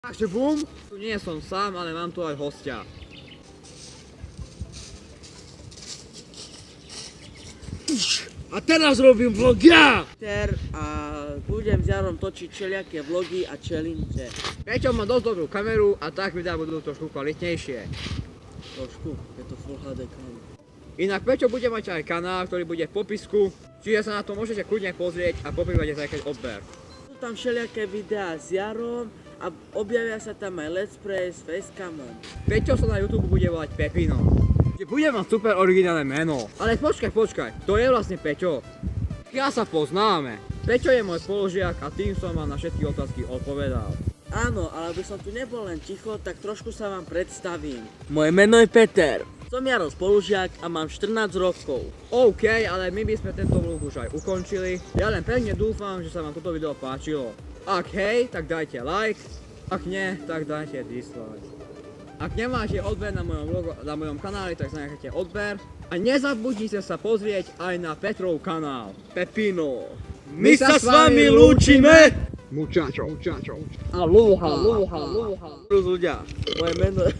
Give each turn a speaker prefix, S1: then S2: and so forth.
S1: Takže bum, tu nie som sám, ale mám tu aj hostia.
S2: A teraz robím vlog ja!
S3: A budem s Jarom točiť všelijaké vlogy a challenge.
S1: Peťo má dosť dobrú kameru a tak videá budú trošku kvalitnejšie.
S3: Trošku, je to Full HD kamera.
S1: Inak Peťo bude mať aj kanál, ktorý bude v popisku, čiže sa na to môžete kľudne pozrieť a poprípade sa aj odber.
S3: Sú tam všelijaké videá s Jarom a objavia sa tam aj Let's Play s Facecamom.
S1: Peťo sa na YouTube bude volať Pepino. Bude mať super originálne meno. Ale počkaj, to je vlastne Peťo. Ja sa poznáme. Peťo je môj spolužiak a tým som vám na všetky otázky odpovedal.
S3: Áno, ale aby som tu nebol len ticho, tak trošku sa vám predstavím.
S2: Moje meno je Peter.
S3: Som Jaro spolužiak a mám 14 rokov.
S1: OK, ale my by sme tento vlog už aj ukončili. Ja len pevne dúfam, že sa vám toto video páčilo. Ak hej, tak dajte like. Ak nie, tak dajte dislike. Ak nemáte odber na mojom kanáli, tak zanechajte odber. A nezabudnite sa pozrieť aj na Petrov kanál.
S3: Pepino.
S2: My sa s vami lúčime!
S1: Muchacho.
S3: Aloha. Ľudia, moje meno je...